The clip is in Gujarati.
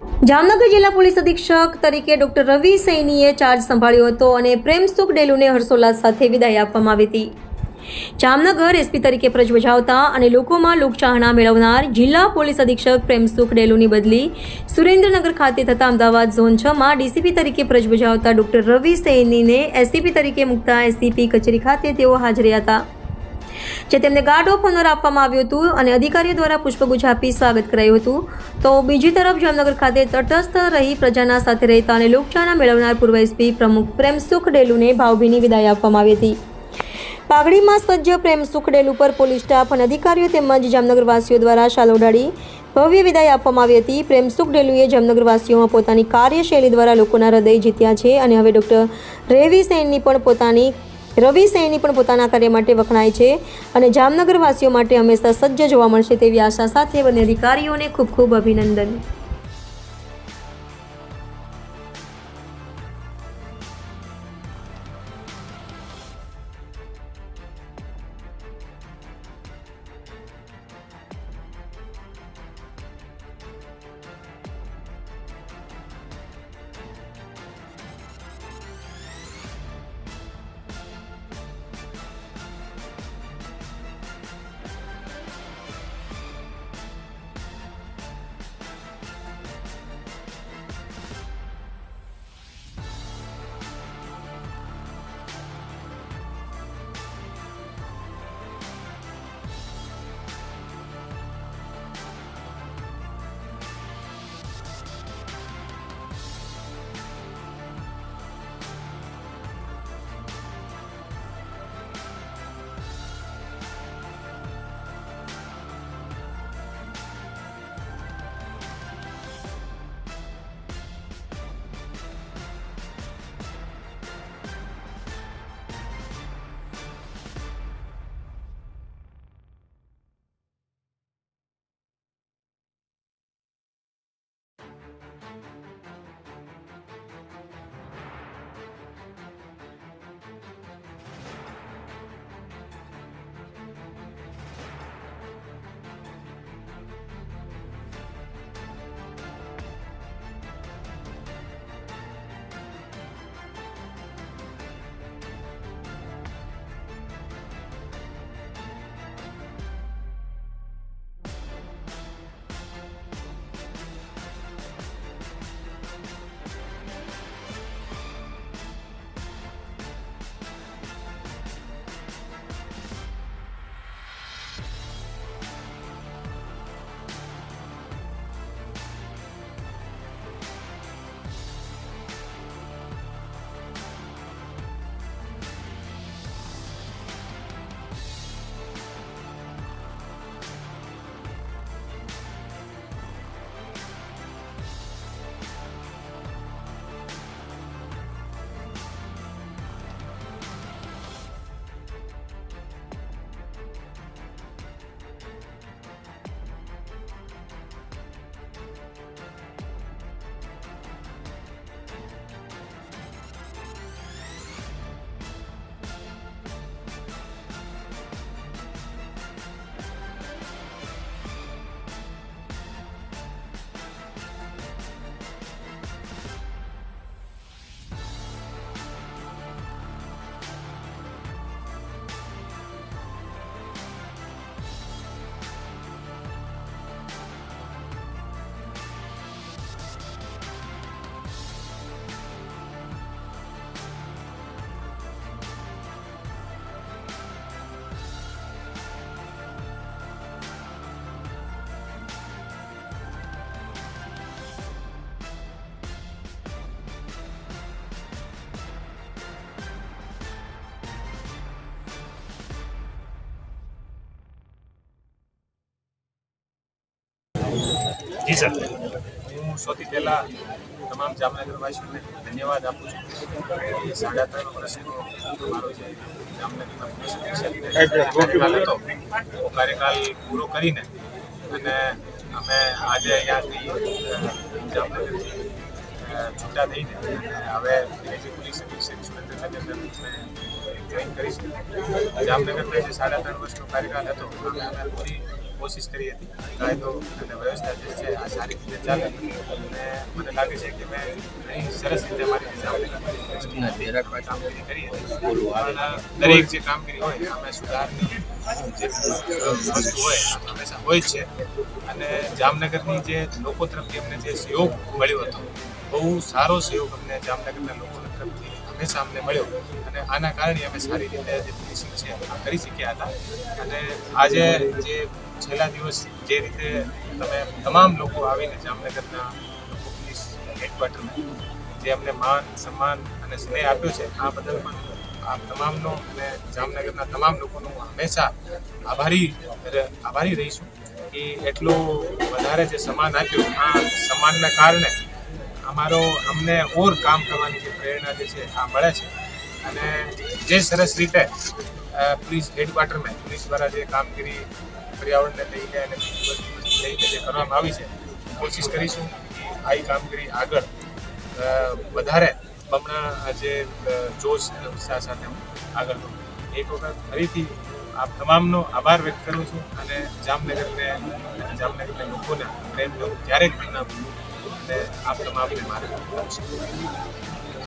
જામનગર જિલ્લા પોલીસ અધિક્ષક તરીકે ડોક્ટર રવિ સૈનીએ ચાર્જ સંભાળ્યો હતો અને પ્રેમસુખ ડેલુને હર્ષોલ્લાસ સાથે વિદાય આપવામાં આવી હતી. જામનગર એસપી તરીકે ફરજ બજાવતા અને લોકોમાં લોકચાહના મેળવનાર જિલ્લા પોલીસ અધિક્ષક પ્રેમસુખ ડેલુની બદલી સુરેન્દ્રનગર ખાતે થતા અમદાવાદ ઝોન 6માં ડીસીપી તરીકે ફરજ બજાવતા ડોક્ટર રવિ સૈનીને એસીપી તરીકે મૂકતા એસીપી કચેરી ખાતે તેઓ હાજર હતા, જે તેમને ગાર્ડ ઓફ ઓનર આપવામાં આવ્યું હતું અને અધિકારીઓ દ્વારા પુષ્પગુચ્છ આપી સ્વાગત કરાયું હતું. તો બીજી તરફ જામનગર ખાતે તટસ્થ રહી પ્રજાના સાથે રહેતા અને લોકચાહના મેળવનાર પૂર્વ એસપી પ્રમુખ પ્રેમસુખ ડેલુને ભાવભીની વિદાય આપવામાં આવી હતી. પાઘડીમાં સજ્જ પ્રેમસુખ ડેલુ પર પોલીસ સ્ટાફ અને અધિકારીઓ તેમજ જામનગરવાસીઓ દ્વારા શાલ ઓઢાડી ભવ્ય વિદાય આપવામાં આવી હતી. પ્રેમસુખ ડેલુએ જામનગરવાસીઓમાં પોતાની કાર્યશૈલી દ્વારા લોકોના હૃદય જીત્યા છે અને હવે ડોક્ટર રવિ સૈની પણ પોતાના કાર્ય માટે વખણાય છે અને જામનગરવાસીઓ માટે હંમેશા સજ્જ જોવા મળશે તેવી આશા સાથે બંને અધિકારીઓને ખૂબ ખૂબ અભિનંદન. જી સર, હું સૌથી પહેલાં તમામ જામનગરવાસીઓને ધન્યવાદ આપું છું. 3.5 વર્ષનો મારો જે જામનગરના પોલીસ કાર્યકાલ હતો એ કાર્યકાલ પૂરો કરીને અને અમે આજે અહીંયાથી જામનગરથી છૂટા થઈને હવે એજી પોલીસ અધિક્ષક સુરેન્દ્રનગર જોઈન કરીશું. જામનગરના જે 3.5 વર્ષનો કાર્યકાલ હતો અમે પૂરી કોશિશ કરી હતી કાયદો અને વ્યવસ્થા જે છે આ સારી રીતે ચાલે અને મને લાગે છે કે મેં ઘણી સરસ રીતે મારી જામનગર કામગીરી કરી હતી. પણ દરેક જે કામગીરી હોય અમે સુધારની જે વસ્તુ હોય હંમેશા હોય જ છે. અને જામનગરની જે લોકો તરફથી અમને જે સહયોગ મળ્યો હતો બહુ સારો સહયોગ અમને જામનગરના લોકો તરફથી હંમેશા અમને મળ્યો અને આના કારણે અમે સારી રીતે જે ફિનિશિંગ છે આ કરી શક્યા હતા. અને આજે જે છેલ્લા દિવસ જે રીતે તમે તમામ લોકો આવીને જામનગરના લોકો પોલીસ હેડક્વાર્ટરમાં જે અમને માન સન્માન અને સ્નેહ આપ્યો છે આ બદલ પણ આપ તમામનો અને જામનગરના તમામ લોકોનો હંમેશા આભારી રહીશું કે એટલું વધારે જે સન્માન આપ્યું આ સન્માનના કારણે અમને ઓર કામ કરવાની જે પ્રેરણા જે છે આ મળે છે. અને જે સરસ રીતે પોલીસ હેડક્વાર્ટરમાં પોલીસ દ્વારા જે કામગીરી પર્યાવરણને લઈને અને બીજી વસ્તુ લઈને જે કરવામાં આવી છે કોશિશ કરીશું આ કામગીરી આગળ વધારે બમણા જે જોશ અને ઉત્સાહ સાથે આગળ વધું. એક વખત ફરીથી આપ તમામનો આભાર વ્યક્ત કરું છું અને જામનગરના લોકોના પ્રેમનો ક્યારેક પણ ના ભૂલું અને આપ તમામને મારે